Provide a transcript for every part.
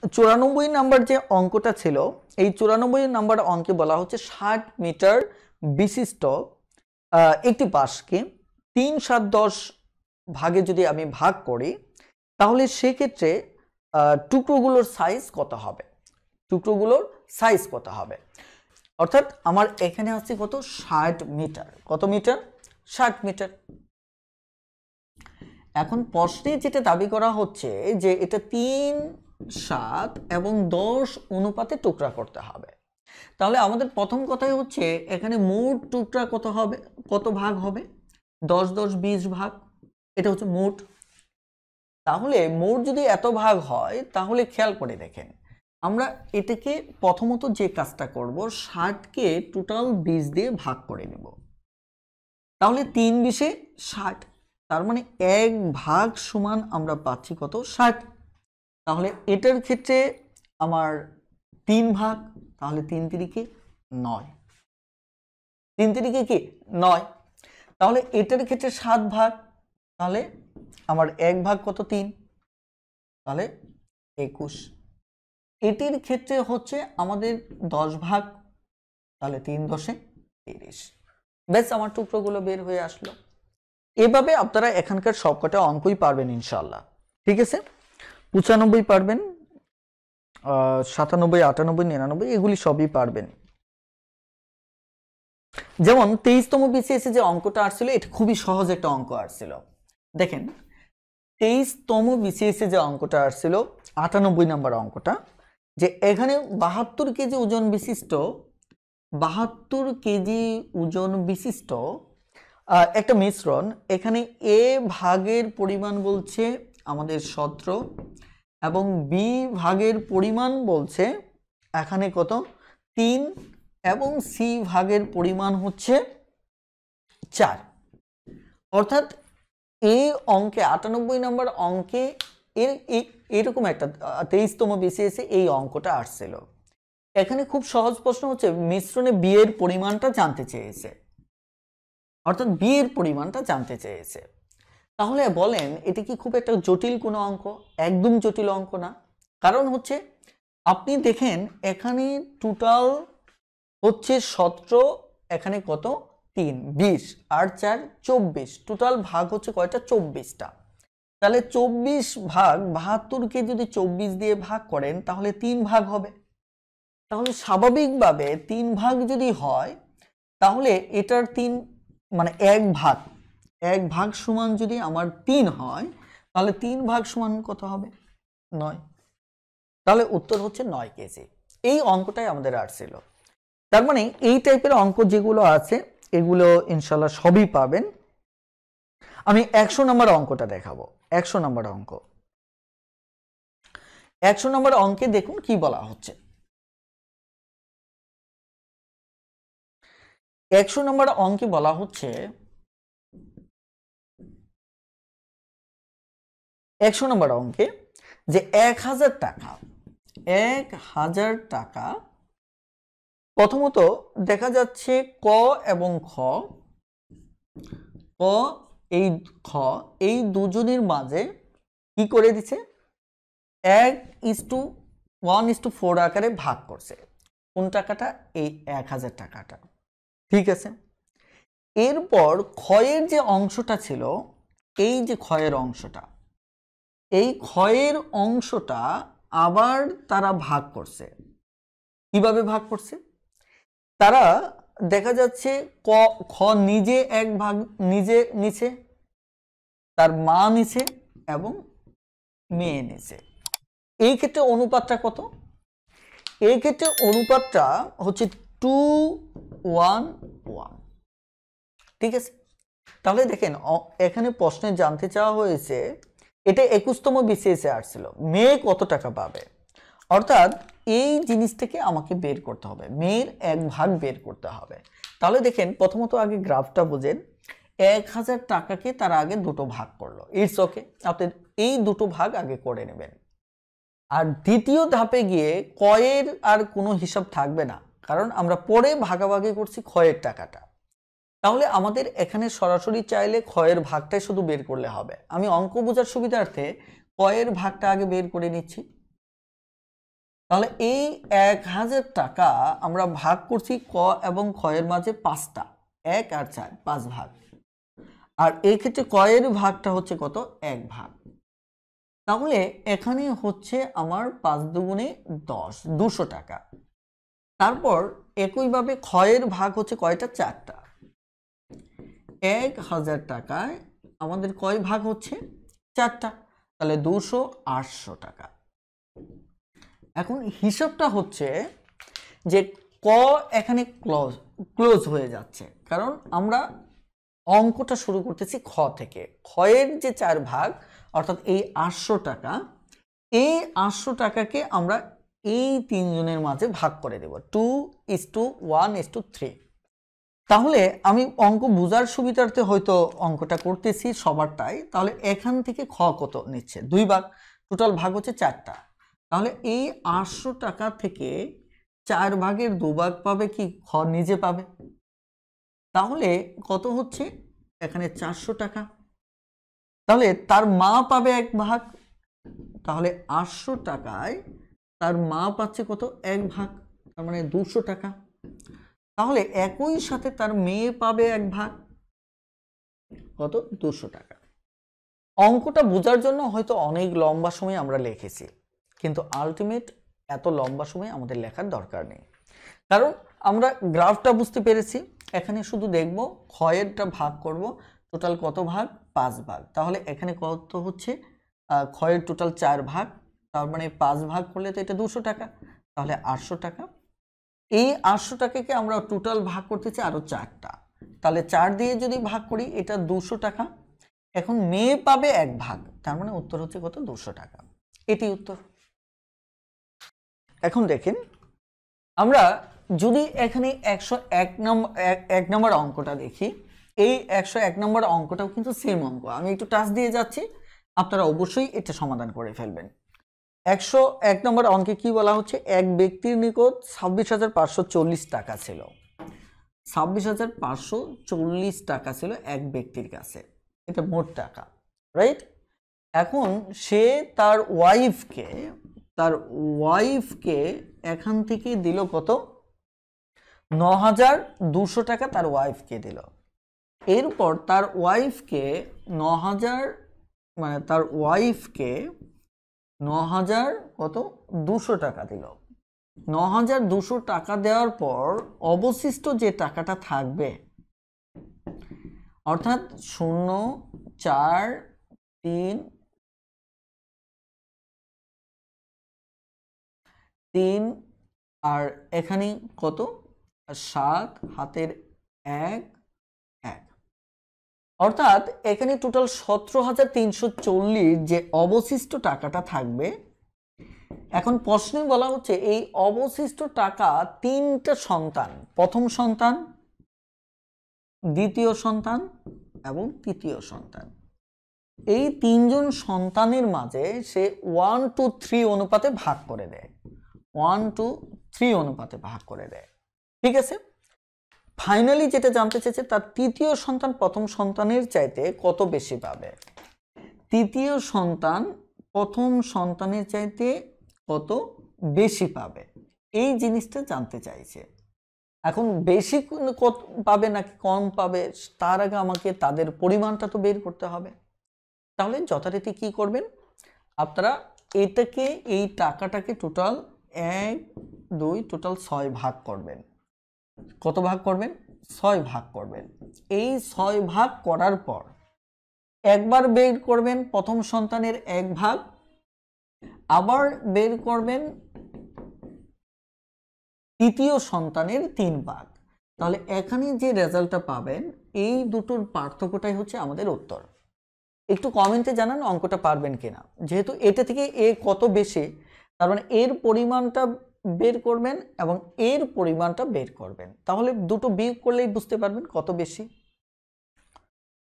94 number যে অঙ্কটা ছিল, এই 94 নাম্বার অঙ্কে বলা হচ্ছে 60 মিটার বিশিষ্ট একটি বাঁশকে 3, 7, 10 ভাগে যদি আমি ভাগ করি, তাহলে সেক্ষেত্রে টুকরোগুলোর সাইজ কত হবে? টুকরোগুলোর সাইজ কত হবে? অর্থাৎ আমার এখানে আছে কত? 60 মিটার। কত মিটার? 60 মিটার। এখন প্রশ্নে যেটা দাবি করা হচ্ছে যে এটা 3, 7 এবং 10 অনুপাতে টুকরা করতে হবে। তাহলে আমাদের প্রথম কথাই হচ্ছে এখানে মোট টুকরা কত হবে, কত ভাগ হবে? 10, 10, 20 ভাগ। এটা হচ্ছে মোট। তাহলে মোট যদি এত ভাগ হয়, তাহলে খেয়াল করে দেখেন, আমরা এটাকে প্রথমত যে কাজটা করব, 60কে টোটাল 20 দিয়ে ভাগ করে নেব। তাহলে 3 20 60, তার মানে 1 ভাগ সমান আমরা পাচ্ছি কত? 60। তাহলে এটার ক্ষেত্রে আমার 3 ভাগ, তাহলে 3 তিরিকে 9। 3 তিরিকে কি? 9। তাহলে এটার ক্ষেত্রে 7 ভাগ, তাহলে আমার 1 ভাগ কত? 3, তাহলে 21। এটির ক্ষেত্রে হচ্ছে আমাদের 10 ভাগ, তাহলে 3 10 30। ব্যাস, আমার টুকরোগুলো বের হয়ে আসলো। এভাবে আপনারা এখানকার সবকটা অঙ্কই পারবেন ইনশাল্লাহ। ঠিক আছে? 95 পারবেন, 97, 98, 99 এগুলি সবই পারবেন। যেমন 23তম বিসিএসে যে অঙ্কটা আসছিল, এটা খুবই সহজ একটা অঙ্ক আসছিল। দেখেন 23তম বিসিএসে যে অঙ্কটা আসছিল, 98 নাম্বার অঙ্কটা, যে এখানে 72 কেজি ওজন বিশিষ্ট 72 কেজি ওজন বিশিষ্ট একটা মিশ্রণ, এখানে এ ভাগের পরিমাণ বলছে আমাদের 17 এবং বি ভাগের পরিমাণ বলছে এখানে কত? 3 এবং সি ভাগের পরিমাণ হচ্ছে 4। অর্থাৎ এই অঙ্কে 98 নম্বর অঙ্কে এরকম একটা 23তম বিসিএসে এই অঙ্কটা আসছিল। এখানে খুব সহজ প্রশ্ন হচ্ছে মিশ্রণে বি এর পরিমাণটা জানতে চেয়েছে, অর্থাৎ বি এর পরিমাণটা জানতে চেয়েছে। তাহলে বলেন এটি কি খুব একটা জটিল কোনো অঙ্ক? একদম জটিল অঙ্ক না। কারণ হচ্ছে আপনি দেখেন এখানে টোটাল হচ্ছে 17, এখানে কত? 3, 20 আর 4 24, টোটাল ভাগ হচ্ছে কয়টা? 24টা। তাহলে 24 ভাগ 72কে যদি 24 দিয়ে ভাগ করেন, তাহলে 3 ভাগ হবে। তাহলে স্বাভাবিকভাবে 3 ভাগ যদি হয়, তাহলে এটার 3 মানে 1 ভাগ, 1 ভাগ সমান যদি আমার 3 হয়, তাহলে 3 ভাগ সমান কত হবে? 9। তাহলে উত্তর হচ্ছে 9 কেজি। এই অঙ্কটাই আমাদের আসছিল। তার মানে এই টাইপের অঙ্ক যেগুলো আছে, এগুলো ইনশাল্লাহ সবই পাবেন। আমি 100 নম্বর অঙ্কটা দেখাবো। 100 নম্বর অঙ্ক, 100 নম্বর অঙ্কে দেখুন কি বলা হচ্ছে। 100 নম্বর অঙ্কে বলা হচ্ছে 100 নম্বর অঙ্কে যে 1000 টাকা, 1000 টাকা প্রথমত দেখা যাচ্ছে ক এবং খ, ক এই খ এই দুজনের মাঝে কি করে দিছে? 1:1:4 আকারে ভাগ করছে। কোন টাকাটা? এই 1000 টাকাটা। ঠিক আছে? এরপর ক্ষয়ের যে অংশটা ছিল, এই যে ক্ষয়ের অংশটা, এই ক্ষয়ের অংশটা আবার তারা ভাগ করছে। কিভাবে ভাগ করছে? তারা দেখা যাচ্ছে খ নিজে 1 ভাগ নিজে নিছে, তার মা নিছে এবং মেয়ে নিছে। এই ক্ষেত্রে অনুপাতটা কত? এই ক্ষেত্রে অনুপাতটা হচ্ছে 2:1:1। ঠিক আছে? তাহলে দেখেন এখানে প্রশ্নে জানতে চাওয়া হয়েছে, এটা 21তম বিসিএসে আসছিল, মেয়ে কত টাকা পাবে। অর্থাৎ এই জিনিসটাকে আমাকে বের করতে হবে, মেয়ের 1 ভাগ বের করতে হবে। তাহলে দেখেন প্রথমত আগে গ্রাফটা বুঝেন। 1000 টাকাকে তারা আগে দুটো ভাগ করলো। ইটস ওকে, আপনি এই দুটো ভাগ আগে করে নেবেন। আর দ্বিতীয় ধাপে গিয়ে কয়ের আর কোনো হিসাব থাকবে না, কারণ আমরা পরে ভাগাভাগি করছি ক্ষয়ের টাকাটা। তাহলে আমাদের এখানে সরাসরি চাইলে ক্ষয়ের ভাগটাই শুধু বের করলে হবে। আমি অঙ্ক বোঝার সুবিধার্থে ক্ষয়ের ভাগটা আগে বের করে নিচ্ছি। তাহলে এই 1000 টাকা আমরা ভাগ করছি ক এবং খ এর মাঝে 5টা, 1 আর 4, 5 ভাগ। আর এই ক্ষেত্রে ক এর ভাগটা হচ্ছে কত? 1 ভাগ। তাহলে এখানে হচ্ছে আমার 5 দুগুণে 10, 200 টাকা। তারপর একইভাবে খ এর ভাগ হচ্ছে কয়টা? 4টা। 1000 টাকায় আমাদের কয় ভাগ হচ্ছে? 4টা। তাহলে 200, 800 টাকা। এখন হিসাবটা হচ্ছে যে ক এখানে ক্লোজ হয়ে যাচ্ছে, কারণ আমরা অঙ্কটা শুরু করতেছি খ থেকে। খ এর যে 4 ভাগ অর্থাৎ এই 800 টাকা, এই 800 টাকাকে আমরা এই 3 জনের মাঝে ভাগ করে দেব 2:1:3। তাহলে আমি অঙ্ক বোঝার সুবিধার্থে হয়তো অঙ্কটা করতেছি সবারটাই। তাহলে এখান থেকে খ কত নিচ্ছে? 2 ভাগ, টোটাল ভাগ হচ্ছে 4টা। তাহলে এই 800 টাকা থেকে 4 ভাগের 2 ভাগ পাবে কি? খ নিজে পাবে। তাহলে কত হচ্ছে? এখানে 400 টাকা। তাহলে তার মা পাবে 1 ভাগ। তাহলে 800 টাকায় তার মা পাচ্ছে কত? 1 ভাগ, তার মানে 200 টাকা। তাহলে একই সাথে তার মেয়ে পাবে 1 ভাগ, কত? 200 টাকা। অঙ্কটা বোঝার জন্য হয়তো অনেক লম্বা সময় আমরা লিখেছি, কিন্তু আলটিমেট এত লম্বা সময় আমাদের লেখার দরকার নেই, কারণ আমরা গ্রাফটা বুঝতে পেরেছি। এখানে শুধু দেখব খ এরটা ভাগ করব, টোটাল কত ভাগ? 5 ভাগ। তাহলে এখানে কত হচ্ছে? খ এর টোটাল 4 ভাগ, তার মানে 5 ভাগ করলে তো এটা 200 টাকা, তাহলে 800 টাকা। এই 800 টাকাকে আমরা টোটাল ভাগ করতেছি আরো 4টা, তাহলে 4 দিয়ে যদি ভাগ করি এটা 200 টাকা। এখন মেয়ে পাবে 1 ভাগ, তার মানে উত্তর হচ্ছে কত? 200 টাকা। এটি উত্তর। এখন দেখেন, আমরা যদি এখানে 101 নম্বর অঙ্কটা দেখি, এই 101 নম্বর অঙ্কটাও কিন্তু সেম অঙ্ক। আমি একটু টাচ দিয়ে যাচ্ছি, আপনারা অবশ্যই এটা সমাধান করে ফেলবেন। 101 নম্বর অঙ্কে কি বলা হচ্ছে? এক ব্যক্তির নিকট 26,540 টাকা ছিল। 26,540 টাকা ছিল এক ব্যক্তির কাছে, এটা মোট টাকা, রাইট? এখন সে তার ওয়াইফকে এখান থেকে দিল কত? 9,200 টাকা তার ওয়াইফকে দিল। এরপর তার ওয়াইফকে 9,200 টাকা দিল। 9,200 টাকা দেওয়ার পর অবশিষ্ট যে টাকাটা থাকবে, অর্থাৎ 0, 4, 3 আর এখানে কত? 7 হাতের 1, 1, অর্থাৎ এখানে টোটাল 17,340 যে অবশিষ্ট টাকাটা থাকবে। এখন প্রশ্নে বলা হচ্ছে এই অবশিষ্ট টাকা 3টা সন্তান, প্রথম সন্তান, দ্বিতীয় সন্তান এবং তৃতীয় সন্তান, এই 3 জন সন্তানের মাঝে সে 1:3 অনুপাতে ভাগ করে দেয়। 1:3 অনুপাতে ভাগ করে দেয়, ঠিক আছে? ফাইনালি যেটা জানতে চেয়েছে, তার তৃতীয় সন্তান প্রথম সন্তানের চাইতে কত বেশি পাবে। তৃতীয় সন্তান প্রথম সন্তানের চাইতে কত বেশি পাবে, এই জিনিসটা জানতে চাইছে। এখন বেশি কত পাবে নাকি কম পাবে, তার আগে আমাকে তাদের পরিমাণটা তো বের করতে হবে। তাহলে যথারীতি কি করবেন আপনারা? এটাকে, এই টাকাটাকে টোটাল 1, 2, টোটাল 6 ভাগ করবেন। কত ভাগ করবেন? 6 ভাগ করবেন। এই 6 ভাগ করার পর একবার বের করবেন প্রথম সন্তানের 1 ভাগ, আবার বের করবেন তৃতীয় সন্তানের 3 ভাগ। তাহলে এখানে যে রেজাল্টটা পাবেন, এই দুটোর পার্থক্যটাই হচ্ছে আমাদের উত্তর। একটু কমেন্টে জানান অঙ্কটা পারবেন কিনা। যেহেতু এটা থেকে এ কত বেশি, তার মানে এর পরিমাণটা বের করবেন এবং এর পরিমাণটা বের করবেন, তাহলে দুটো বিয়োগ করলেই বুঝতে পারবেন কত বেশি।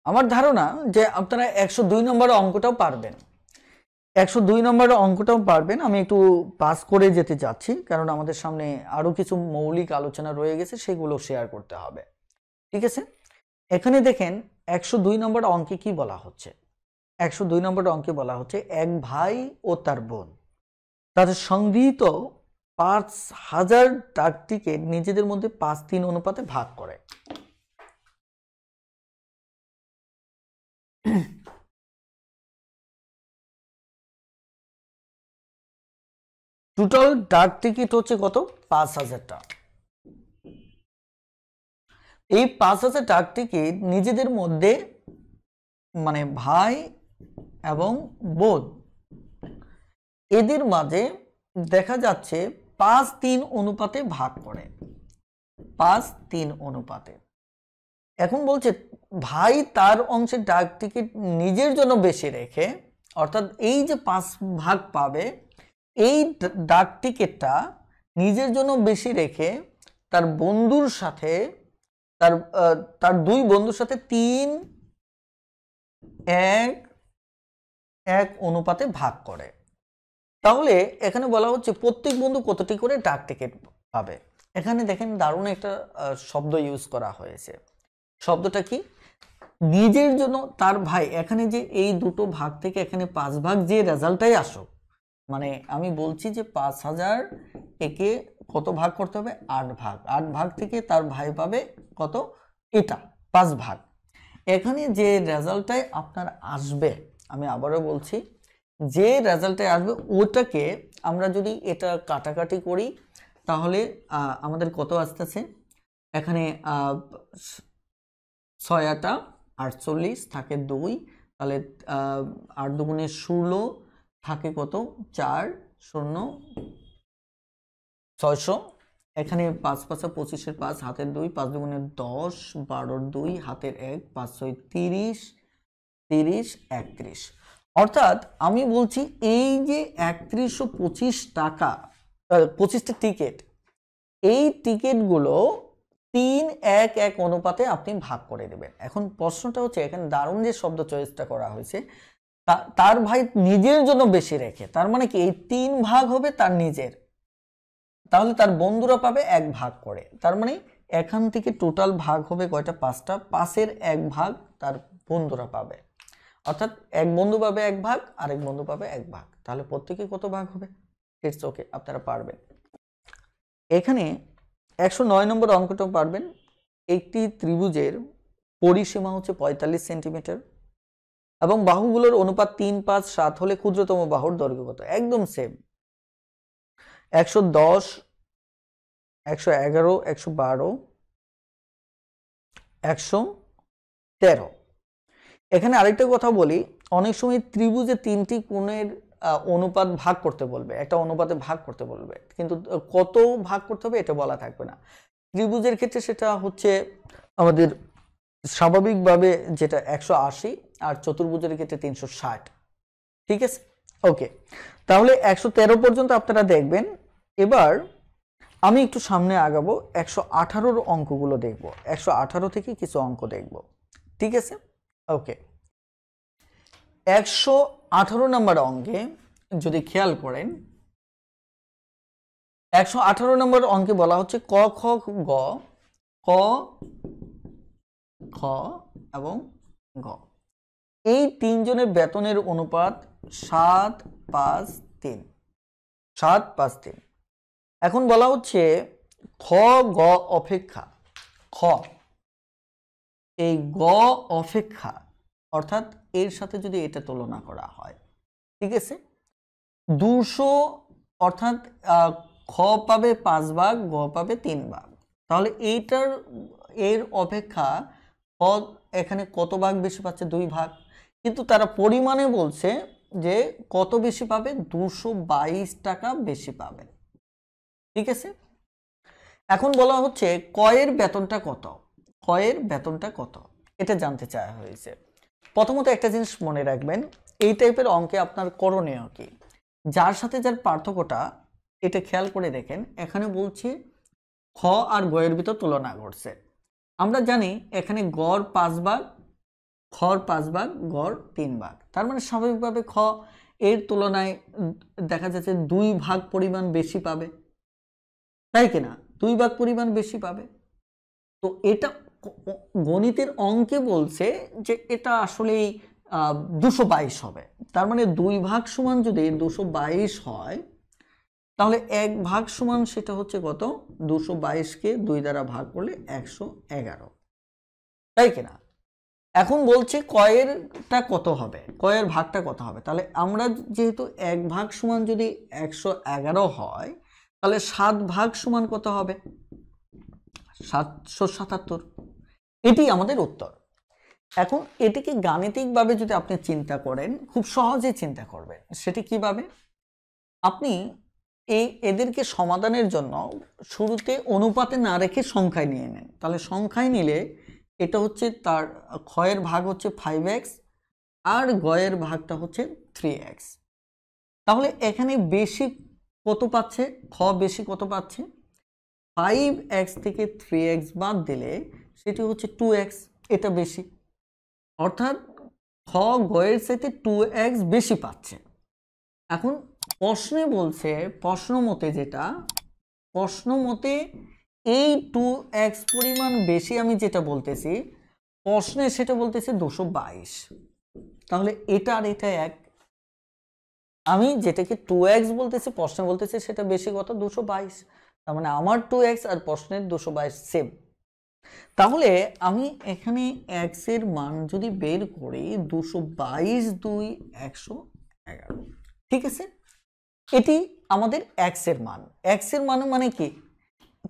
আমার ধারণা যে আপনারা 102 নম্বর অঙ্কটাও পারবেন। 102 নম্বর অঙ্কটাও পারবেন। আমি একটু পাস করে যেতে যাচ্ছি, কারণ আমাদের সামনে আরো কিছু মৌলিক আলোচনা রয়ে গেছে, সেগুলো শেয়ার করতে হবে, ঠিক আছে? এখানে দেখেন 102 নম্বর অঙ্কে কি বলা হচ্ছে। 102 নম্বর অঙ্কে বলা হচ্ছে এক ভাই ও তার বোন তাদের সংগৃহীত 5000 ডাক টিকিট নিজেদের মধ্যে 5-3 অনুপাতে ভাগ করে। টোটাল ডাক টিকিট হচ্ছে কত? 5000টা। এই 5000 ডাক টিকিট নিজেদের মধ্যে মানে ভাই এবং বোন এদের মাঝে দেখা যাচ্ছে 5-3 অনুপাতে ভাগ করে, 5-3 অনুপাতে। এখন বলছে ভাই তার অংশের ডাক টিকিট নিজের জন্য বেশি রেখে, অর্থাৎ এই যে 5 ভাগ পাবে এই ডাক টিকিটটা নিজের জন্য বেশি রেখে তার বন্ধুর সাথে তার 2 বন্ধুর সাথে 3-1 অনুপাতে ভাগ করে। তাহলে এখানে বলা হচ্ছে প্রত্যেক বন্ধু কতটি করে ডাক টিকিট পাবে। এখানে দেখেন দারুণ একটা শব্দ ইউজ করা হয়েছে। শব্দটা কি? নিজের জন্য তার ভাই, এখানে যে এই দুটো ভাগ থেকে এখানে 5 ভাগ যে রেজাল্টটাই আসুক, মানে আমি বলছি যে 5000 একে কত ভাগ করতে হবে? 8 ভাগ। 8 ভাগ থেকে তার ভাই পাবে কত? এটা 5 ভাগ। এখানে যে রেজাল্টটাই আপনার আসবে, আমি আবারও বলছি, যে রেজাল্টটাই আসবে ওটাকে আমরা যদি এটা কাটাকাটি করি তাহলে আমাদের কত আসতেছে? এখানে 6 8 48 থাকে 2, তাহলে 8 দুগুণে 16 থাকে কত? 4 0 600। এখানে 5 5 25 5 হাতের 2, 5 দুগুণে 10, 12 2 হাতের 1, 5 6 30 30 31। অর্থাৎ আমি বলছি এই যে 3125 টাকা 25টা টিকিট, এই টিকিটগুলো 3-1 অনুপাতে আপনি ভাগ করে দেবেন। এখন প্রশ্নটা হচ্ছে এখানে দারুণ যে শব্দ চয়েসটা করা হয়েছে, তার ভাই নিজের জন্য বেশি রেখে, তার মানে কি এই 3 ভাগ হবে তার নিজের, তাহলে তার বন্ধুরা পাবে 1 ভাগ করে। তার মানে এখান থেকে টোটাল ভাগ হবে কয়টা? 5টা। 5-এর 1 ভাগ তার বন্ধুরা পাবে, অর্থাৎ এক বন্ধু পাবে 1 ভাগ, আরেক বন্ধু পাবে 1 ভাগ। তাহলে প্রত্যেকে কত ভাগ হবে? ইটস ওকে, আপনারা পারবেন। এখানে 109 নম্বর অঙ্কটাও পারবেন। একটি ত্রিভুজের পরিসীমা হচ্ছে 45 সেন্টিমিটার এবং বাহুগুলোর অনুপাত 3 5 7 হলে ক্ষুদ্রতম বাহুর দৈর্ঘ্য কত? একদম সেম। 110 111 112 113। এখানে আরেকটা কথা বলি, অনেক সময় ত্রিভুজে 3টি কোণের অনুপাত ভাগ করতে বলবে, একটা অনুপাতে ভাগ করতে বলবে, কিন্তু কত ভাগ করতে হবে এটা বলা থাকবে না। ত্রিভুজের ক্ষেত্রে সেটা হচ্ছে আমাদের স্বাভাবিকভাবে যেটা 180, আর চতুর্ভুজের ক্ষেত্রে 360। ঠিক আছে, ওকে। তাহলে 113 পর্যন্ত আপনারা দেখবেন। এবার আমি একটু সামনে আগাবো, 118-র অঙ্কগুলো দেখব, 118 থেকে কিছু অঙ্ক দেখব। ঠিক আছে, ওকে। 118 নম্বর অঙ্কে যদি খেয়াল করেন, 118 নম্বর অঙ্কে বলা হচ্ছে ক খ গ, ক খ এবং গ এই 3 জনের বেতনের অনুপাত 7-5-3, 7-5-3। এখন বলা হচ্ছে খ গ অপেক্ষা, খ এই গ অপেক্ষা, অর্থাৎ এর সাথে যদি এটা তুলনা করা হয়, ঠিক আছে, 200, অর্থাৎ খ পাবে 5 ভাগ, গ পাবে 3 ভাগ। তাহলে এইটার এর অপেক্ষা খ এখানে কত ভাগ বেশি পাচ্ছে? 2 ভাগ। কিন্তু তারা পরিমাণে বলছে যে কত বেশি পাবে? 222 টাকা বেশি পাবে। ঠিক আছে, এখন বলা হচ্ছে কয়ের বেতনটা কত, কয়ের বেতনটা কত এটা জানতে চাওয়া হয়েছে। প্রথমত একটা জিনিস মনে রাখবেন, এই টাইপের অঙ্কে আপনার করণীয় কি, যার সাথে যার পার্থক্যটা এটা খেয়াল করে দেখেন। এখানে বলছে খ আর গ এর ভিতর তুলনা করছে। আমরা জানি এখানে গড় 5 ভাগ, খর 5 ভাগ, গড় 3 ভাগ। তার মানে স্বাভাবিকভাবে খ এর তুলনায় দেখা যাচ্ছে 2 ভাগ পরিমাণ বেশি পাবে, তাই কিনা? 2 ভাগ পরিমাণ বেশি পাবে। তো এটা গণিতের অঙ্কে বলছে যে এটা আসলেই 222 হবে। তার মানে 2 ভাগ সমান যদি 222 হয়, তাহলে 1 ভাগ সমান সেটা হচ্ছে কত, 222কে 2 দ্বারা ভাগ করলে 111, তাই কিনা? এখন বলছে কয়েরটা কত হবে, কয়ের ভাগটা কত হবে। তাহলে আমরা যেহেতু 1 ভাগ সমান যদি 111 হয়, তাহলে 7 ভাগ সমান কত হবে, 777। এটি আমাদের উত্তর। এখন এটিকে গাণিতিকভাবে যদি আপনি চিন্তা করেন, খুব সহজে চিন্তা করবেন। সেটি কিভাবে? আপনি এদেরকে সমাধানের জন্য শুরুতে অনুপাতে না রেখে সংখ্যায় নিয়ে নেন। তাহলে সংখ্যায় নিলে এটা হচ্ছে তার ক্ষয়ের ভাগ হচ্ছে 5x আর গয়ের ভাগটা হচ্ছে 3x। তাহলে এখানে বেশি কত পাচ্ছে, খ বেশি কত পাচ্ছে, 5x থেকে 3x বাদ দিলে সেটি হচ্ছে 2x, এটা বেশি। অর্থাৎ খ গয়ের সাথে 2x বেশি পাচ্ছে। এখন প্রশ্নে বলছে, প্রশ্ন মতে যেটা, প্রশ্ন মতে এই 2x পরিমাণ বেশি আমি যেটা বলতেছি, প্রশ্নে সেটা বলতেছে 222। তাহলে এটা আর এটা এক। আমি যেটাকে 2x বলতেছি, প্রশ্নে বলতেছে সেটা বেশি কত, 222। তার মানে আমার 2x আর প্রশ্নের 222 সেম। তাহলে আমি এখানে x এর মান যদি বের করি, 222 2 111, ঠিক আছে? এটি আমাদের x এর মান। x এর মান মানে কি?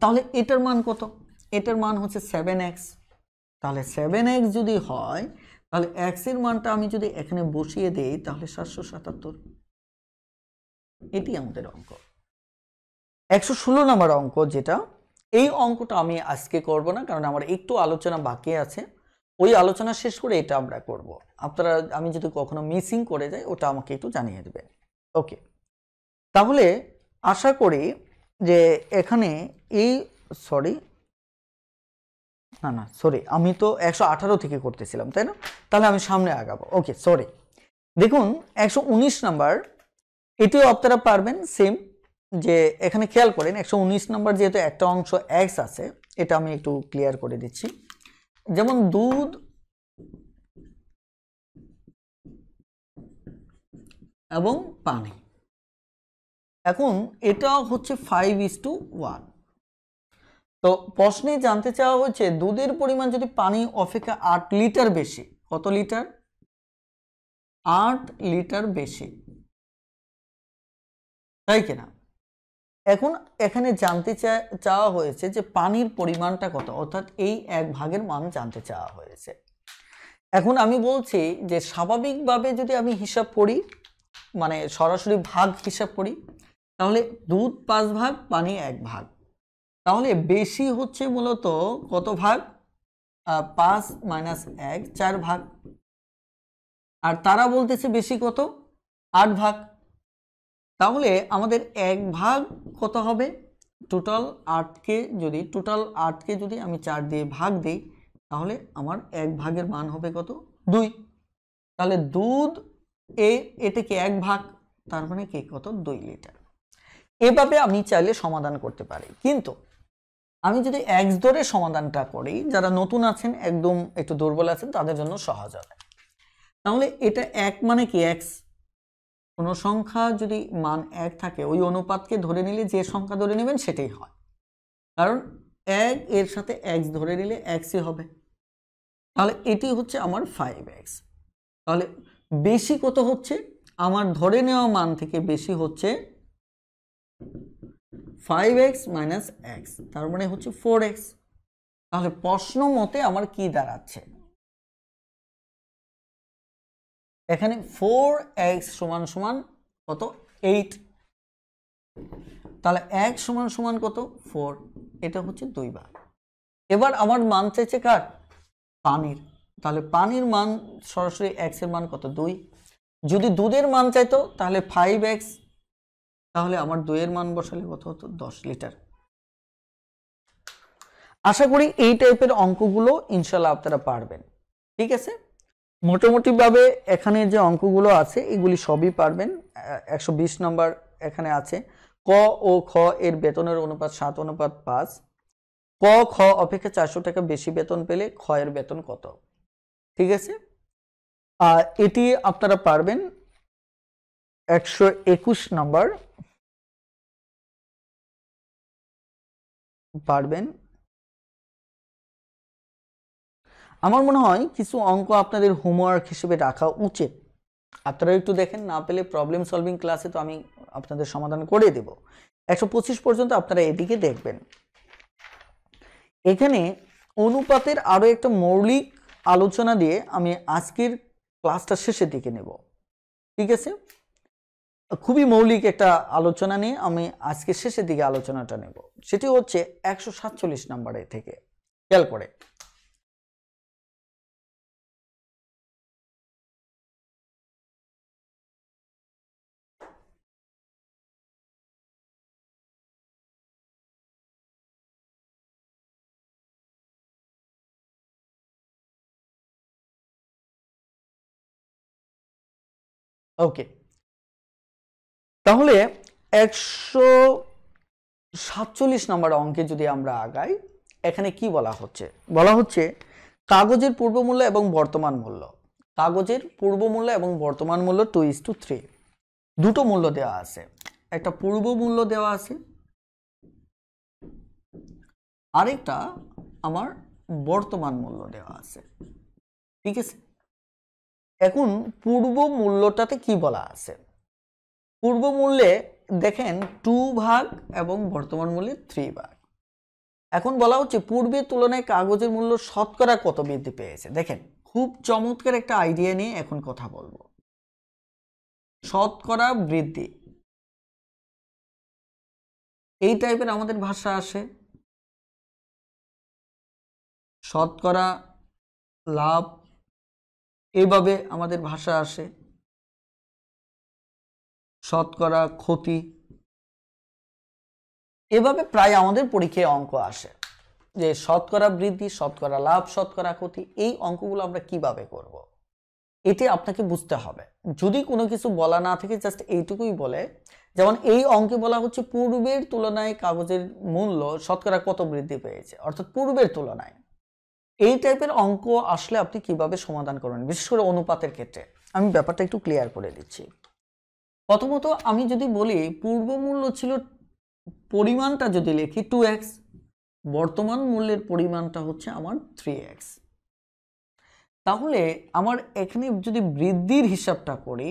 তাহলে এটার মান কত? এটার মান হচ্ছে 7x। তাহলে 7x যদি হয়, তাহলে x এর মানটা আমি যদি এখানে বসিয়ে দেই, তাহলে 777। এটি আমাদের অঙ্ক। 116 নম্বর অঙ্ক যেটা, এই অঙ্কটা আমি আজকে করব না, কারণ আমার একটু আলোচনা বাকি আছে। ওই আলোচনা শেষ করে এটা আমরা করব। আপনারা, আমি যদি কখনো মিসিং করে যাই, ওটা আমাকে একটু জানিয়ে দেবেন। ওকে, তাহলে আশা করি যে এখানে এই সরি আমি তো 118 থেকে করতেছিলাম, তাই না? তাহলে আমি সামনে আগাবো। ওকে, সরি। দেখুন 119 নাম্বার, এটিও আপনারা পারবেন সেম। যে এখানে খেয়াল করেন, 119 নাম্বার যেহেতু একটা অংশ x আছে, এটা আমি একটু ক্লিয়ার করে দিচ্ছি। যেমন দুধ এবং পানি, এখন এটা হচ্ছে 5:1। তো প্রশ্নে জানতে চাওয়া হচ্ছে দুধের পরিমাণ যদি পানি অপেক্ষা 8 লিটার বেশি, কত লিটার? 8 লিটার বেশি, তাই কিনা? এখন এখানে জানতে চাওয়া হয়েছে যে পানির পরিমাণটা কত, অর্থাৎ এই 1 ভাগের মান জানতে চাওয়া হয়েছে। এখন আমি বলছি যে স্বাভাবিকভাবে যদি আমি হিসাব করি, মানে সরাসরি ভাগ হিসাব করি, তাহলে দুধ 5 ভাগ, পানি 1 ভাগ। তাহলে বেশি হচ্ছে মূলত কত ভাগ? 5 - 1 4 ভাগ। আর তারা বলতেছে বেশি কত? 8 ভাগ। তাহলে আমাদের 1 ভাগ কত হবে? টোটাল 8কে যদি আমি 4 দিয়ে ভাগ দিই, তাহলে আমার 1 ভাগের মান হবে কত? 2। তাহলে দুধ এটাকে 1 ভাগ, তার মানে কি কত? 2 লিটার। এভাবে আমি চাইলে সমাধান করতে পারি, কিন্তু আমি যদি x ধরে সমাধানটা করি, যারা নতুন আছেন, একদম একটু দুর্বল আছেন, তাদের জন্য সহজ হবে। তাহলে এটা 1 মানে কি? x। কোনো সংখ্যা যদি মান 1 থাকে, ওই অনুপাতকে ধরে নিলে যে সংখ্যা ধরে নেবেন সেটাই হয়, কারণ 1 এর সাথে x ধরে নিলে xই হবে। তাহলে এটি হচ্ছে আমার 5x। তাহলে বেশি কত হচ্ছে? আমার ধরে নেওয়া মান থেকে বেশি হচ্ছে 5x - x, তার মানে হচ্ছে 4x। তাহলে প্রশ্ন মতে আমার কি দাঁড়াচ্ছে? এখানে 4x সমান সমান কত? 8। তাহলে x সমান সমান কত? 4। এটা হচ্ছে 2 ভাগ। এবার আমার মান চাইছে কার? পানির। তাহলে পানির মান সরাসরি x এর মান কত? 2। যদি দুধের মান চাইতো তাহলে 5x, তাহলে আমার 2 এর মান বসালে কত হতো? 10 লিটার। আশা করি এই টাইপের অঙ্কগুলো ইনশাআল্লাহ আপনারা পারবেন, ঠিক আছে? মোটামুটি ভাবে এখানে যে অঙ্কগুলো আছে এগুলি সবই পারবেন। 120 নম্বর এখানে আছে। ক ও খ এর বেতনের অনুপাত 7:5। ক খ অপেক্ষা 400 টাকা বেশি বেতন পেলে খ এর বেতন কত? ঠিক আছে, এটি আপনারা পারবেন। 121 নম্বর, পারবেন। আমার মনে হয় কিছু অঙ্ক আপনাদের হোমওয়ার্ক হিসেবে রাখা উচিত। আপনারা একটু দেখেন, না পেলে প্রবলেম সলভিং ক্লাসে তো আমি আপনাদের সমাধান করে দেব। 125 পর্যন্ত আপনারা এদিকে দেখবেন। এখানে অনুপাতের আরো একটা মৌলিক আলোচনা দিয়ে আমি আজকের ক্লাসটা শেষের দিকে নেব। ঠিক আছে, খুবই মৌলিক একটা আলোচনা নিয়ে আমি আজকে শেষের দিকে আলোচনাটা নেব। সেটি হচ্ছে 147 নম্বরে থেকে। খেয়াল করে ওকে, তাহলে 147 নম্বর অঙ্কে যদি আমরা আগাই, এখানে কি বলা হচ্ছে? বলা হচ্ছে কাগজের পূর্বমূল্য এবং বর্তমান মূল্য। কাগজের পূর্বমূল্য এবং বর্তমান মূল্য 2:3, দুটো মূল্য দেওয়া আছে। একটা পূর্ব মূল্য দেওয়া আছে, আরেকটা আমার বর্তমান মূল্য দেওয়া আছে। ঠিক আছে, এখন পূর্ব মূল্যটাতে কি বলা আছে? পূর্ব মূল্যে দেখেন 2 ভাগ এবং বর্তমান মূল্যে 3 ভাগ। এখন বলা হচ্ছে পূর্বের তুলনায় কাগজের মূল্য শতকরা কত বৃদ্ধি পেয়েছে। দেখেন, খুব চমৎকার একটা আইডিয়া নিয়ে এখন কথা বলবো। শতকরা বৃদ্ধি, এই টাইপের আমাদের ভাষা আসে। শতকরা লাভ, এইভাবে আমাদের ভাষা আসে। শতকরা ক্ষতি, এভাবে প্রায় আমাদের পরীক্ষায় অঙ্ক আসে যে শতকরা বৃদ্ধি, শতকরা লাভ, শতকরা ক্ষতি। এই অঙ্কগুলো আমরা কিভাবে করব, এটি আপনাকে বুঝতে হবে। যদি কোনো কিছু বলা না থাকে, জাস্ট এইটুকুই বলে, যেমন এই অঙ্কে বলা হচ্ছে পূর্বের তুলনায় কাগজের মূল্য শতকরা কত বৃদ্ধি পেয়েছে, অর্থাৎ পূর্বের তুলনায়। এই টাইপের অঙ্ক আসলে আপনি কিভাবে সমাধান করবেন, বিশেষ করে অনুপাতের ক্ষেত্রে আমি ব্যাপারটা একটু ক্লিয়ার করে দিচ্ছি। প্রথমত আমি যদি বলি পূর্ব মূল্য ছিল, পরিমাণটা যদি লিখি 2x, বর্তমান মূল্যের পরিমাণটা হচ্ছে আমার 3x। তাহলে আমার এখানে যদি বৃদ্ধির হিসাবটা করি,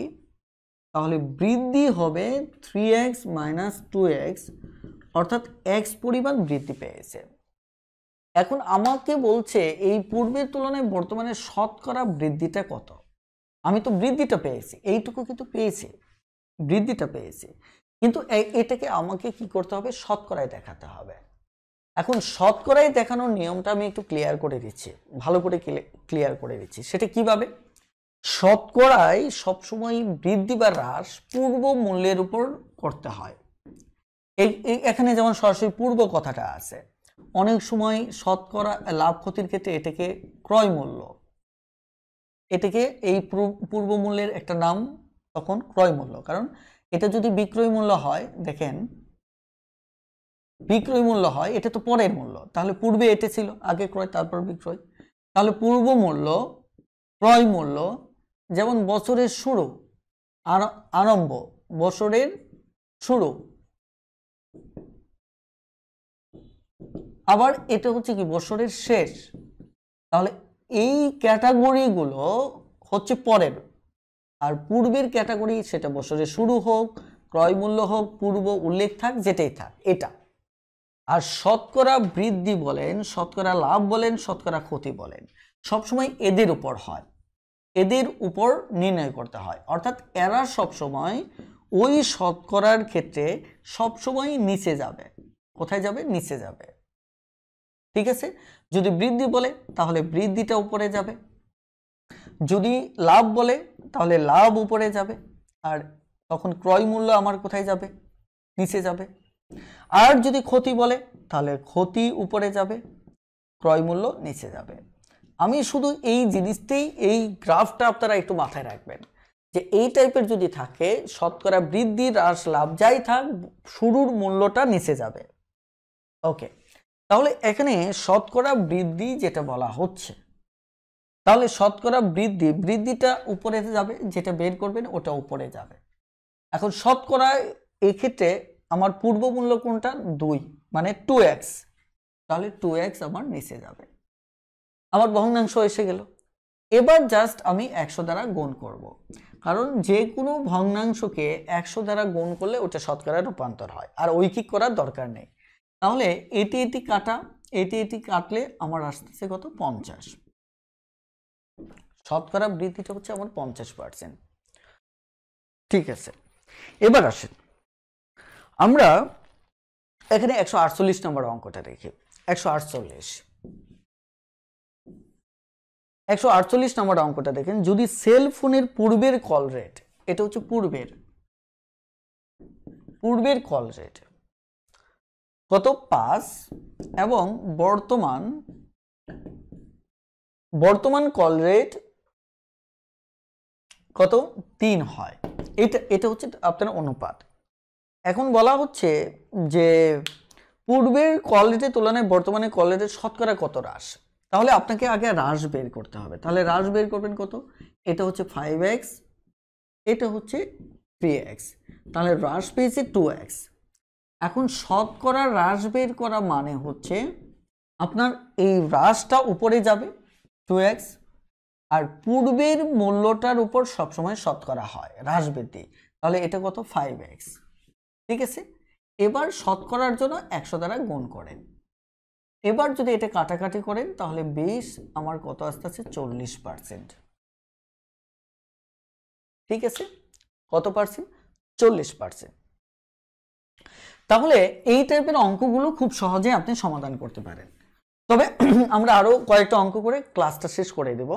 তাহলে বৃদ্ধি হবে 3x - 2x, অর্থাৎ x পরিমাণ বৃদ্ধি পেয়েছে। এখন আমাকে বলছে এই পূর্বের তুলনায় বর্তমানে শতকরা বৃদ্ধিটা কত। আমি তো বৃদ্ধিটা পেয়েছি, এইটুকু কিন্তু পেয়েছি, বৃদ্ধিটা পেয়েছি, কিন্তু এটাকে আমাকে কি করতে হবে, শতকরায় দেখাতে হবে। এখন শতকরায় দেখানোর নিয়মটা আমি একটু ক্লিয়ার করে দিচ্ছি, ভালো করে ক্লিয়ার করে দিচ্ছি। সেটা কিভাবে? শতকরায় সবসময় বৃদ্ধি বা হ্রাস পূর্ব মূল্যের উপর করতে হয়। এখানে যেমন সরাসরি পূর্ব কথাটা আছে। অনেক সময় শতকরা লাভ ক্ষতির ক্ষেত্রে এটাকে ক্রয় মূল্য, এটাকে এই পূর্ব মূল্যের একটা নাম তখন ক্রয় মূল্য। কারণ এটা যদি বিক্রয় মূল্য হয়, দেখেন বিক্রয় মূল্য হয়, এটা তো পরের মূল্য, তাহলে পূর্বে এটা ছিল, আগে ক্রয় তারপর বিক্রয়। তাহলে পূর্ব মূল্য, ক্রয় মূল্য, যেমন বছরের শুরু, আরম্ভ, বছরের শুরু। আবার এটা হচ্ছে কি বছরের শেষ। তাহলে এই ক্যাটাগরিগুলো হচ্ছে পরের, আর পূর্বের ক্যাটাগরি সেটা বছরের শুরু হোক, ক্রয় মূল্য হোক, পূর্ব উল্লেখ থাক, যেটাই থাক এটা। আর শতকরা বৃদ্ধি বলেন, শতকরা লাভ বলেন, শতকরা ক্ষতি বলেন, সবসময় এদের উপর হয়, এদের উপর নির্ণয় করতে হয়। অর্থাৎ এরা সবসময় ওই শতকরার ক্ষেত্রে সবসময় নিচে যাবে। কোথায় যাবে? নিচে যাবে। ঠিক আছে, যদি বৃদ্ধি বলে তাহলে বৃদ্ধিটা উপরে যাবে, যদি লাভ বলে তাহলে লাভ উপরে যাবে, আর তখন ক্রয় মূল্য আমার কোথায় যাবে? নিচে যাবে। আর যদি ক্ষতি বলে তাহলে ক্ষতি উপরে যাবে, ক্রয় মূল্য নিচে যাবে। আমি শুধু এই জিনিসটাই, এই গ্রাফটা আপনারা একটু মাথায় রাখবেন যে এই টাইপের যদি থাকে, শতকরা বৃদ্ধি, হ্রাস, লাভ যাই থাক, শুরুর মূল্যটা নিচে যাবে। ওকে, তাহলে এখানে শতকরা বৃদ্ধি যেটা বলা হচ্ছে, তাহলে শতকরা বৃদ্ধিটা উপরে যাবে, যেটা বের করবেন ওটা উপরে যাবে। এখন শতকরা এই ক্ষেত্রে আমার পূর্ব মূল্য কোনটা? 2, মানে 2x। তাহলে 2x আমার নিচে যাবে, আমার ভগ্নাংশ এসে গেল। এবার জাস্ট আমি 100 দ্বারা গুণ করব, কারণ যে কোনো ভগ্নাংশকে 100 দ্বারা গুণ করলে ওটা শতকরা রূপান্তর হয়, আর ঐকিক করার দরকার নেই। তাহলে এটি কাটা, এটি কাটলে আমার আসতেছে কত? 50। শতকরা বৃদ্ধিটা হচ্ছে আমার 50%। ঠিক আছে, এবার আসেন আমরা এখানে 148 নম্বর অঙ্কটা দেখি। 148 নম্বর অঙ্কটা দেখেন, যদি সেল ফোনের পূর্বের কল রেট, এটা হচ্ছে পূর্বের কল রেট কত? 5 এবং বর্তমান কল রেট কত? 3 হয়। এটা হচ্ছে আপনার অনুপাত। এখন বলা হচ্ছে যে পূর্বের কল রেটের তুলনায় বর্তমানে কল রেটের শতকরা কত হ্রাস। তাহলে আপনাকে আগে হ্রাস বের করতে হবে। তাহলে হ্রাস বের করবেন কত? এটা হচ্ছে 5x, এটা হচ্ছে 3x, তাহলে হ্রাস পেয়েছে 2x। এখন শতকরা হ্রাস বের করা মানে হচ্ছে আপনার এই হ্রাসটা উপরে যাবে 2x, আর পূর্বের মূল্যটার উপর সবসময় শতকরা হয় হ্রাস বৃদ্ধি, তাহলে এটা কত? 5x। ঠিক আছে, এবার শতকরার জন্য 100 দ্বারা গুণ করেন। এবার যদি এটা কাটাকাটি করেন তাহলে 20 আমার কত আসতেছে? 40%। ঠিক আছে, কত পার্সেন্ট? 40%। তাহলে এই টাইপের অঙ্কগুলো খুব সহজে আপনি সমাধান করতে পারেন। তবে আমরা আরো কয়েকটা অঙ্ক করে ক্লাসটা শেষ করে দেব।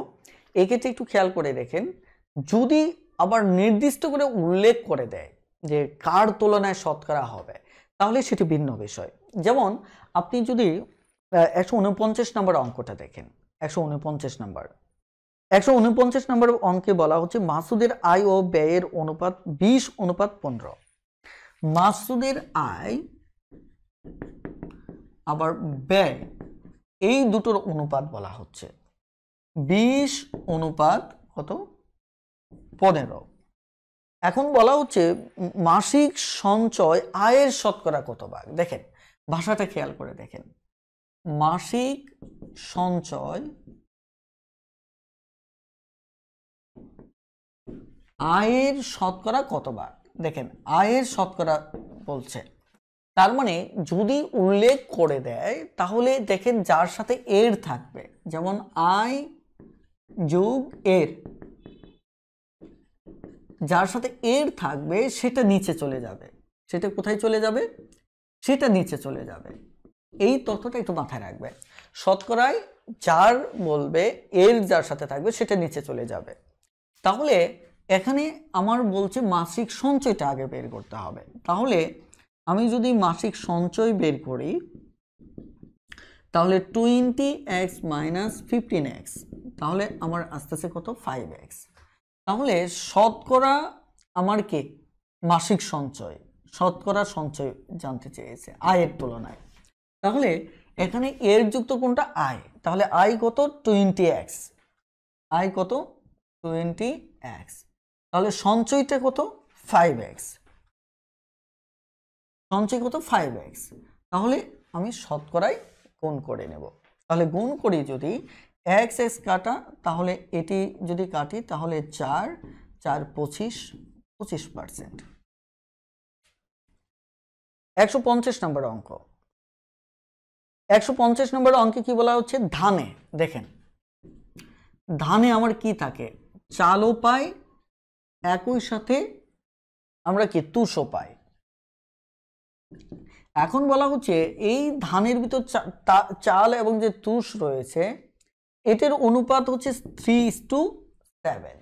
এক্ষেত্রে একটু খেয়াল করে দেখেন, যদি আবার নির্দিষ্ট করে উল্লেখ করে দেয় যে কার তুলনায় শতকরা হবে, তাহলে সেটি ভিন্ন বিষয়। যেমন আপনি যদি 149 নম্বর অঙ্কটা দেখেন, 149 নম্বর অঙ্কে বলা হচ্ছে মাসুদের আয় ও ব্যয়ের অনুপাত 20:15। মাসুদের আয় আবার ব্যয় এই দুটোর অনুপাত বলা হচ্ছে 20:15। এখন বলা হচ্ছে মাসিক সঞ্চয় আয়ের শতকরা কত ভাগ। দেখেন ভাষাটা খেয়াল করে দেখেন, মাসিক সঞ্চয় আয়ের শতকরা কত ভাগ। দেখেন আয়ের শতকরা বলছে, তার মানে যদি উল্লেখ করে দেয় তাহলে দেখেন যার সাথে এর থাকবে, যেমন আয় যোগ এর, যার সাথে এর থাকবে সেটা নিচে চলে যাবে। সেটা কোথায় চলে যাবে? সেটা নিচে চলে যাবে। এই তথ্যটা একটু মাথায় রাখবে। শতকরায় যার বলবে এর যার সাথে থাকবে সেটা নিচে চলে যাবে। তাহলে এখানে আমার বলছে মাসিক সঞ্চয়টা আগে বের করতে হবে। তাহলে আমি যদি মাসিক সঞ্চয় বের করি তাহলে 20x - 15x, তাহলে আমার আসতেছে কত? 5x। তাহলে শতকরা আমার কে? মাসিক সঞ্চয়, শতকরা সঞ্চয় জানতে চেয়েছে আয়ের তুলনায়। তাহলে এখানে এর যুক্ত কোনটা? আয়। তাহলে আয় কত? 20x। আয় কত? 20x। তাহলে সঞ্চয়টা কত? 5x। সঞ্চয় কত? 5x। তাহলে আমি শতকরায় গুণ করে নেব। তাহলে গুণ করি যদি x কাটা, তাহলে এটি যদি কাটি তাহলে 4 4 25%। 150 নম্বর অঙ্ক। 150 নম্বর অঙ্কে কি বলা হচ্ছে? ধানে। দেখেন ধানে আমার কি থাকে? চালও পাই, একই সাথে আমরা কি তুষও পাই। এখন বলা হচ্ছে এই ধানের ভিতর চাল এবং যে তুষ রয়েছে এটার অনুপাত হচ্ছে 3:7।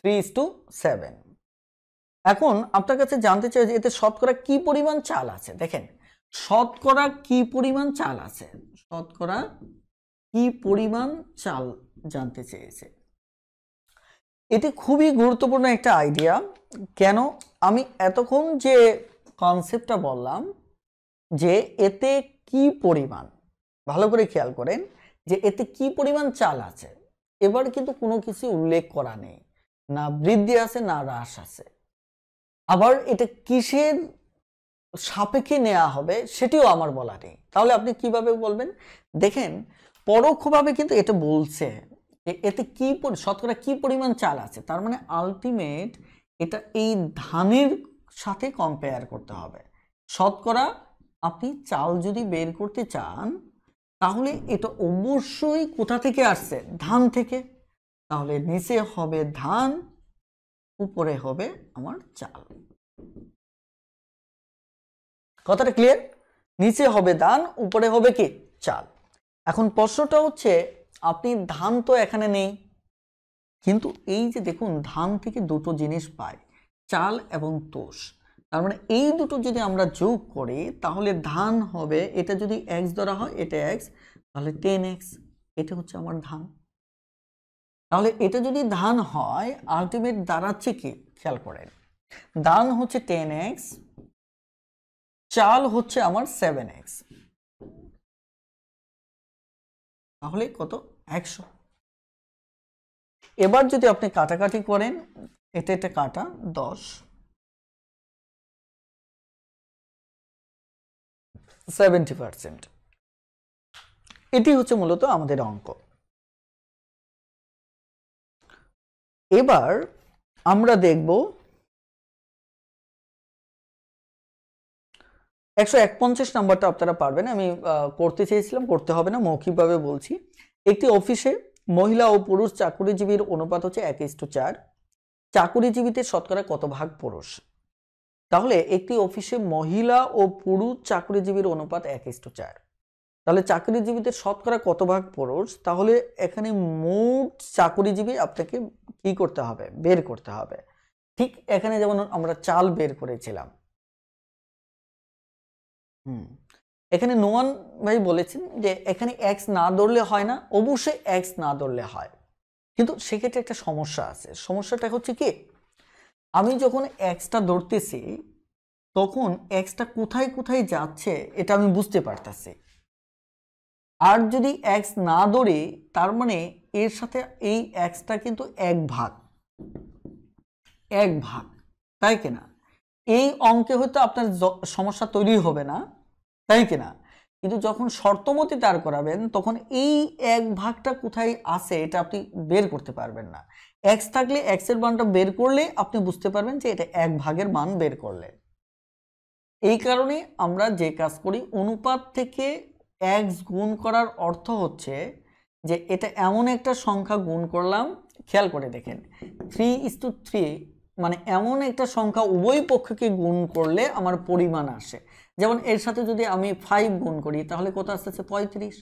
3:7। এখন আপনার কাছে জানতে চাই যে এতে শতকরা কি পরিমাণ চাল আছে। দেখেন শতকরা কি পরিমাণ চাল আছে, শতকরা কি পরিমাণ চাল জানতে চেয়েছে। এটি খুবই গুরুত্বপূর্ণ একটা আইডিয়া। কেন? আমি এতক্ষণ যে কনসেপ্টটা বললাম যে এতে কি পরিমাণ, ভালো করে খেয়াল করেন যে এতে কি পরিমাণ চাল আছে। এবার কিন্তু কোনো কিছু উল্লেখ করা নেই, না বৃদ্ধি আছে না হ্রাস আছে। আবার এটা কিসের সাপেক্ষে নেওয়া হবে সেটিও আমার বলা নেই। তাহলে আপনি কিভাবে বলবেন? দেখেন পরোক্ষভাবে কিন্তু এটা বলছে এতে কি শতকরা কি পরিমাণ চাল আছে, তার মানে আলটিমেট এটা এই ধানের সাথে কম্পেয়ার করতে হবে। শতকরা আপনি চাল যদি বের করতে চান তাহলে এটা অবশ্যই কোথা থেকে আসছে? ধান থেকে। তাহলে নিচে হবে ধান, উপরে হবে আমার চাল। কথাটা ক্লিয়ার? নিচে হবে ধান, উপরে হবে কি? চাল। এখন প্রশ্নটা হচ্ছে আপনি ধান তো এখানে নেই, কিন্তু এই যে দেখুন ধান থেকে দুটো জিনিস পাই, চাল এবং তোষ। তার মানে এই দুটো যদি আমরা যোগ করি তাহলে ধান হবে, এটা যদি এক্স ধরা হয় এটা এক্স, তাহলে 10x, এটা হচ্ছে আমার ধান। তাহলে এটা যদি ধান হয় আলটিমেট দাঁড়াচ্ছে কি? খেয়াল করেন, ধান হচ্ছে 10x, চাল হচ্ছে আমার 7x, তাহলে কত? 100। এবার যদি আপনি কাটাকাটি করেন, এটা এটা কাটা 10, 70%। এটি হচ্ছে মূলত আমাদের অঙ্ক। এবার আমরা দেখব 151 নাম্বারটা আপনারা পারবেন। আমি করতে চেয়েছিলাম, করতে হবে না, মৌখিকভাবে বলছি। একটি অফিসে মহিলা ও পুরুষ চাকুরিজীবীর অনুপাত হচ্ছে 1:4। চাকুরিজীবীদের শতকরা কত ভাগ পুরুষ? তাহলে একটি অফিসে মহিলা ও পুরুষ চাকুরিজীবীর অনুপাত 1:4। তাহলে চাকুরিজীবীদের শতকরা কত ভাগ পুরুষ? তাহলে এখানে মোট চাকুরিজীবী আপনাকে কি করতে হবে? বের করতে হবে। ঠিক এখানে যেমন আমরা চাল বের করেছিলাম, এখানে নোমান ভাই বলেছেন যে এখানে এক্স না ধরলে হয় না, অবশ্যই এক্স না ধরলে হয়, কিন্তু সেক্ষেত্রে একটা সমস্যা আছে। সমস্যাটা হচ্ছে কি, আমি যখন এক্সটা ধরতেছি তখন এক্সটা কোথায় কোথায় যাচ্ছে এটা আমি বুঝতে পারতেছি। আর যদি এক্স না ধরে, তার মানে এর সাথে এই এক্সটা কিন্তু এক ভাগ, তাই কিনা? এই অঙ্কে হয়তো আপনার সমস্যা তৈরি হবে না, তাই কিনা? কিন্তু যখন শর্তমতি দাঁড় করাবেন তখন এই এক ভাগটা কোথায় আছে এটা আপনি বের করতে পারবেন না। এক্স থাকলে এক্স এর মানটা বের করলে আপনি বুঝতে পারবেন যে এটা এক ভাগের মান বের করলে। এই কারণে আমরা যে কাজ করি, অনুপাত থেকে এক্স গুণ করার অর্থ হচ্ছে যে এটা এমন একটা সংখ্যা গুণ করলাম, খেয়াল করে দেখেন 3:3, মানে এমন একটা সংখ্যা উভয় পক্ষকে গুণ করলে আমার পরিমাণ আসে। যেমন এর সাথে যদি আমি 5 গুণ করি তাহলে কত আসতেছে? 35।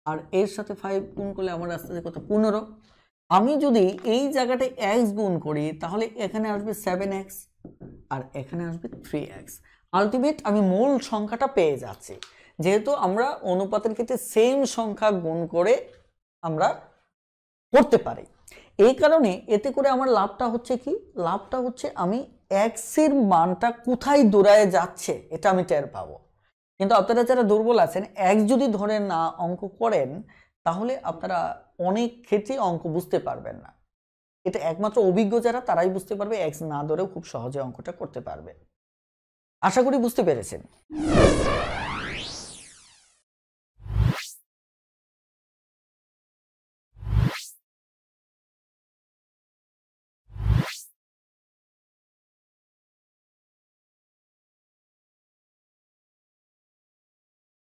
আর এর সাথে 5 গুণ করলে আমার আসতেছে কত? 15। আমি যদি এই জায়গাটায় এক্স গুণ করি তাহলে এখানে আসবে 7x আর এখানে আসবে 3x। আলটিমেট আমি মূল সংখ্যাটা পেয়ে যাচ্ছি, যেহেতু আমরা অনুপাতের ক্ষেত্রে সেম সংখ্যা গুণ করে আমরা করতে পারি। এই কারণে এতে করে আমার লাভটা হচ্ছে কি? লাভটা হচ্ছে আমি এক্স এর মানটা কোথায় দৌড়ায় যাচ্ছে এটা আমি টের পাবো। কিন্তু আপনারা যারা দুর্বল আছেন, এক্স যদি ধরে না অঙ্ক করেন তাহলে আপনারা অনেক ক্ষেত্রে অঙ্ক বুঝতে পারবেন না। এটা একমাত্র অভিজ্ঞ যারা তারাই বুঝতে পারবে, এক্স না ধরেও খুব সহজে অঙ্কটা করতে পারবে। আশা করি বুঝতে পেরেছেন।